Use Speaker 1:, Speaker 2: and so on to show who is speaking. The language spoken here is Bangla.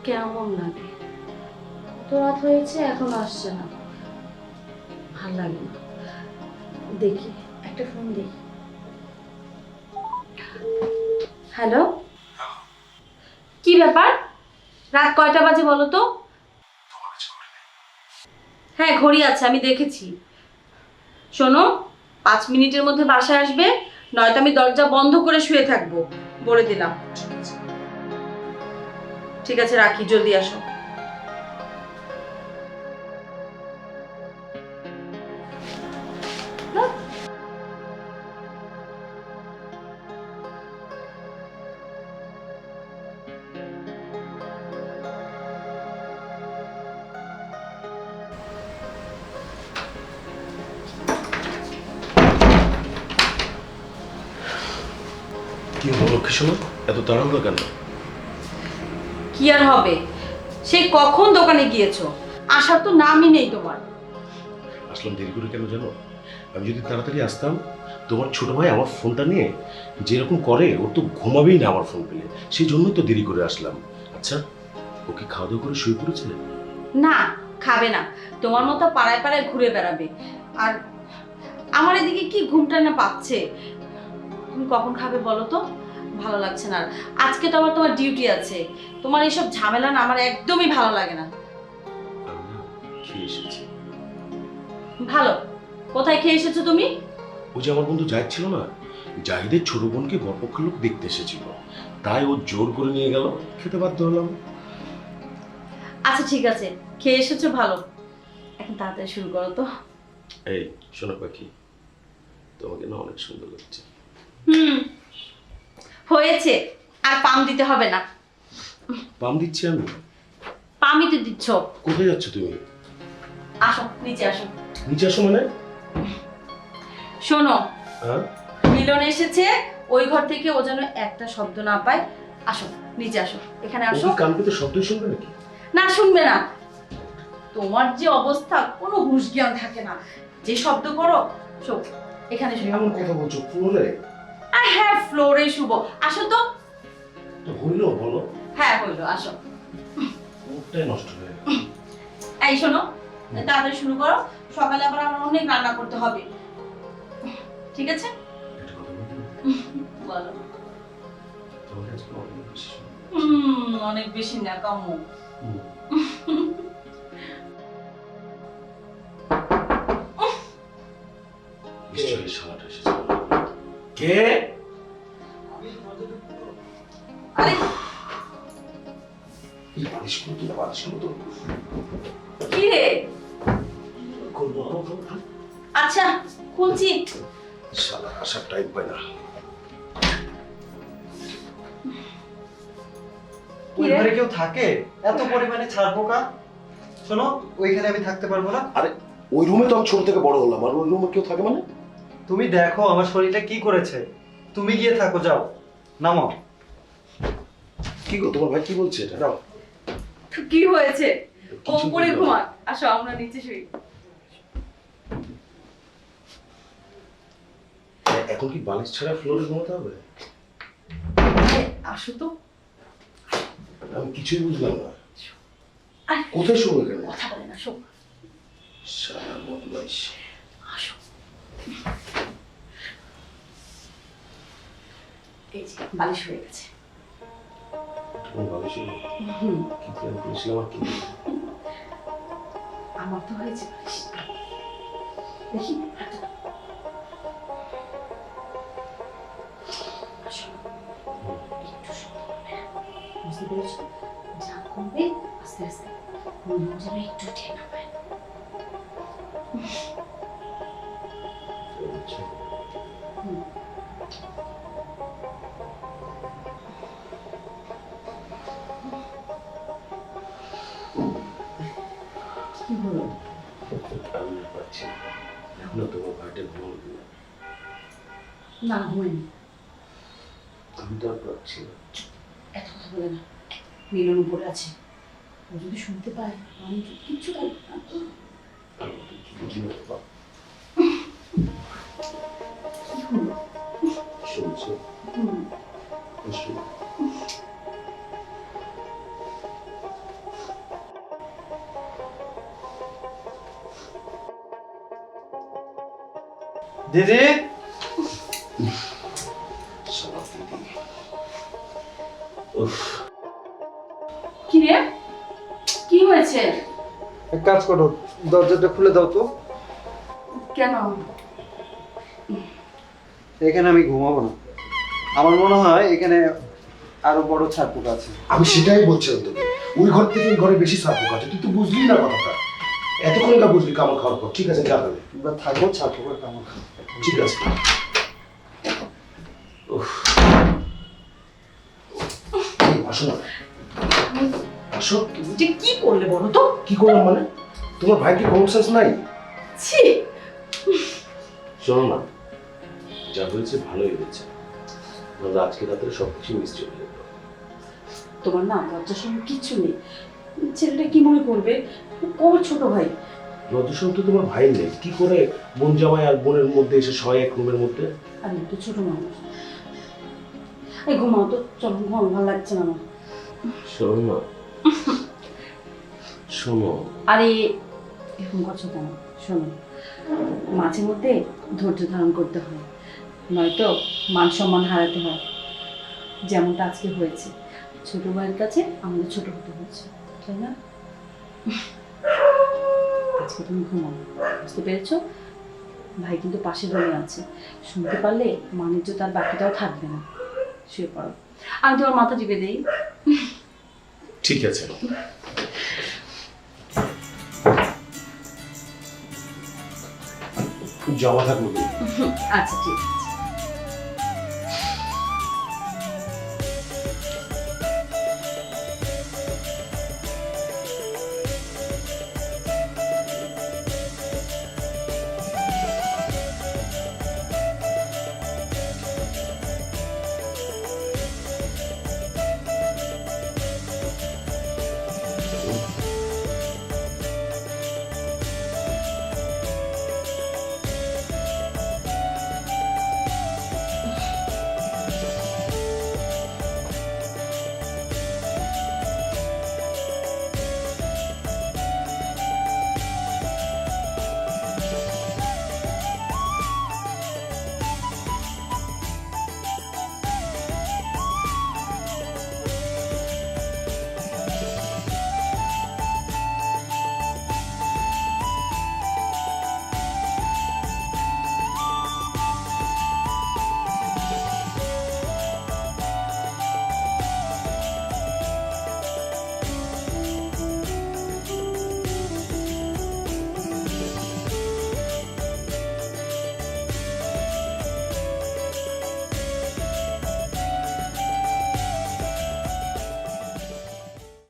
Speaker 1: কেমন লাগে? কত রাত হয়েছে এখন আসছে না, ভাল লাগে না। দেখি একটা ফোন দিই। হ্যালো, কি ব্যাপার? রাত কয়টা বাজে বলো তো? হ্যাঁ ঘড়ি আছে, আমি দেখেছি। শোনো, 5 মিনিটের মধ্যে বাসায় আসবে, নয়তো আমি দরজা বন্ধ করে শুয়ে থাকবো, বলে দিলাম। ঠিক আছে, রাখি, জলদি আসো।
Speaker 2: কি হলো লক্ষ্মী শোনো, এত তাড়াহুড়ো কেন?
Speaker 1: কি আর হবে, সেই কখন দোকানে গিয়েছো, আসার তো নামই নেই তোমার।
Speaker 2: আসলাম দেরি করে কেন জানো? আমি যদি তাড়াতাড়ি আসতাম, তোমার ছোট ভাই আমার ফোনটা নিয়ে যেরকম করে, ও তো ঘুমাবেই না আমার ফোন পেলে, সেই জন্যই তো দেরি করে আসলাম। আচ্ছা, ও কি খাওয়া দাওয়া করে শুয়ে পড়েছে?
Speaker 1: না, খাবে না, তোমার মতো পাড়ায় পাড়ায় ঘুরে বেড়াবে। আর আমার এদিকে কি ঘুমটা না পাচ্ছে। তুমি কখন খাবে বলো তো? ভালো লাগছে না। আর আজকে তো আবার তোমার ডিউটি আছে, তোমার এইসব ঝামেলা না আমার একদমই ভালো লাগে না।
Speaker 2: আমি না খেয়ে এসেছি।
Speaker 1: ভালো, কোথায় খেয়ে এসেছো তুমি?
Speaker 2: ও যে আমার বন্ধু জাহিদ ছিল না, জাহিদের ছোট বোনকে বরপক্ষের লোক দেখতে এসেছিল, তাই ও জোর করে নিয়ে গেল, খেতে বাধ্য হলাম।
Speaker 1: আচ্ছা ঠিক আছে, খেয়ে এসেছো ভালো, এখন তাড়াতাড়ি শুরু করো তো।
Speaker 2: এই শোনো পাখি, তোমাকে না অনেক সুন্দর লাগছে।
Speaker 1: হুম, হয়েছে, আর পাম দিতে হবে না।
Speaker 2: পাম দিচ্ছি আমি?
Speaker 1: পামই তো দিচ্ছ।
Speaker 2: কোথায় যাচ্ছ তুমি?
Speaker 1: আসো নিচে আসো।
Speaker 2: নিচে আসো মানে?
Speaker 1: শোনো,
Speaker 2: হ্যাঁ,
Speaker 1: মিলন এসেছে, ওই ঘর থেকে ও যেন একটা শব্দ না পায়। আসো নিচে আসো, এখানে
Speaker 2: ও
Speaker 1: আসো।
Speaker 2: কি কান পেতে শব্দই শুনবে নাকি?
Speaker 1: না, শুনবে না। তোমার যে অবস্থা, কোনো হুঁশ জ্ঞান থাকে না, যে শব্দ করো। শোক, এখানে শুনো।
Speaker 2: এমন কথা বলছো ফ্লোরে?
Speaker 1: হ্যাঁ, ফ্লোরে শুবো, আসো তো।
Speaker 2: তো হইলো বলো।
Speaker 1: হ্যাঁ হইলো, আসো।
Speaker 2: ওটাই নষ্ট হয়ে গেল।
Speaker 1: এই শোনো, তাড়াতাড়ি শুরু করো, সকালে আবার আমার অনেক রান্না করতে হবে। ঠিক আছে,
Speaker 2: একটা কথা বলবো?
Speaker 1: বলো।
Speaker 2: তোমাকে আজকে অনেক বেশি সুন্দর।
Speaker 1: অনেক বেশি না, কামু।
Speaker 2: হুম। নিশ্চয়ই শালাটা এসেছে। কে?
Speaker 1: আরে
Speaker 2: এই বালিশ করতো, বালিশ করতো।
Speaker 1: কি রে?
Speaker 2: করবো।
Speaker 1: আচ্ছা, খুলছি।
Speaker 2: শালা আসার টাইম পায় না।
Speaker 1: কি
Speaker 3: ওই
Speaker 1: রে?
Speaker 3: ঘরে কেউ থাকে? এত পরিমাণে ছাড় পোকা। শোনো, ওইখানে আমি থাকতে পারবো না।
Speaker 2: আরে ওই রুমে তো আমি ছোট থেকে বড় হলাম, আর ওই রুমে কেউ থাকে মানে?
Speaker 3: তুমি দেখো আমার শরীরটা কি করেছে। তুমি গিয়ে থাকো, যাও, নামো।
Speaker 2: কি গো, তোমার ভাই কি বলছে এটা? নাও।
Speaker 1: তো কি হয়েছে?
Speaker 2: কিছু
Speaker 1: উপরে
Speaker 2: বললো না।
Speaker 1: ঘুমান, আসো আমরা নিচে শুই।
Speaker 2: এখন কি বালিশ ছাড়া ফ্লোরে ঘুমাতে হবে?
Speaker 1: আরে, আসো তো।
Speaker 2: আমি কিছুই বুঝলাম না।
Speaker 1: আরে,
Speaker 2: কোথায় শুবো এখানে?
Speaker 1: কথা বলে না, শো।
Speaker 2: শালা বদমাইশ।
Speaker 1: আসো। এই যে বালিশ হয়ে গেছে।
Speaker 2: তোমার বালিশ হলো?
Speaker 1: হুম,
Speaker 2: কি প্ল্যান করেছিলাম আর কি?
Speaker 1: আমার তো হয়েছে বালিশ। দেখি হাতটা দাও। আসো, একটু সময় হবে না। বুঝতে পেরেছো? যা করবে আস্তে আস্তে, মনে যেন একটু ঠেক না পায়।
Speaker 2: আচ্ছা।
Speaker 1: হুম। কি হলো?
Speaker 2: আমি আর পাচ্ছি না। এখনো তোমার ভাইটা ঘুমাবে না।
Speaker 1: না, ঘুমাইনি।
Speaker 2: আমি তো আর পাচ্ছি না।
Speaker 1: এত কথা বলে না, মিলন উপরে আছে, ও যদি শুনতে পায় আমি কিচ্ছু বলবো না।
Speaker 2: আমি তো কিছু বুঝি না বাবা।
Speaker 1: কি হলো?
Speaker 2: শুনছো?
Speaker 1: হুম,
Speaker 2: শুনো।
Speaker 3: দিদি
Speaker 2: শালা দিদি। উফ,
Speaker 1: কি রে, কি হয়েছে?
Speaker 3: এক কাজ করো, দরজাটা খুলে দাও তো।
Speaker 1: কেন?
Speaker 3: এখানে আমি ঘুমাবো না, আমার মনে হয় এখানে আরো বড় ছাড় পোকা আছে।
Speaker 2: আমি সেটাই বলছিলাম তোকে, ওই ঘর থেকে এই ঘরে বেশি সাপ পোকা আছে, তুই তো বুঝলি না কথাটা। এতক্ষণ কা বুঝলি কামড় খাওয়ার পর? ঠিক আছে যা তাহলে।
Speaker 3: বা থাকবো ছাড় পোকার কামড়।
Speaker 2: ঠিক আছে। উফ। এই, আসো না, আসো।
Speaker 1: তুমি যে কি করলে বলো তো?
Speaker 2: কি করলাম মানে? তোমার ভাই কি কমন সেন্স নাই?
Speaker 1: ছি,
Speaker 2: শোনো না, যা হয়েছে ভালোই হয়েছে, নাহলে আজকে রাত্রে সব কিছু মিস চলে যেত।
Speaker 1: তোমার না লজ্জার সঙ্গে কিচ্ছু নেই। ছেলেটা কি মনে করবে? ওর ছোট ভাই।
Speaker 2: লজ্জাশন তো তোমার ভাই নেই, কি করে বোন জামাই আর বোনের মধ্যে এসে সবাই এক রুমের মধ্যে?
Speaker 1: আর একটু ছোট মানুষ। এই ঘুমাও তো, চলো ঘুমাও, ভালো লাগছে না আমার।
Speaker 2: শোনো না, শোনো।
Speaker 1: আরে এরকম করছো কেন? শোনো, মাঝে মধ্যে ধৈর্য ধারণ করতে হয়, নয়তো মান সম্মান হারাতে হয়, যেমনটা আজকে হয়েছে। ছোট ভাইয়ের কাছে আমাদের ছোট হতে হয়েছে, তাই না? আজকে তুমি ঘুমাও, বুঝতে পেরেছো? ভাই কিন্তু পাশের রুমে আছে, শুনতে পারলে মানিজ্য তার বাকিটাও থাকবে না। শুয়ে পড়ো, আমি তোমার মাথা টিপে দিই।
Speaker 2: ঠিক আছে। জমা থাকলো।
Speaker 1: আচ্ছা ঠিক আছে।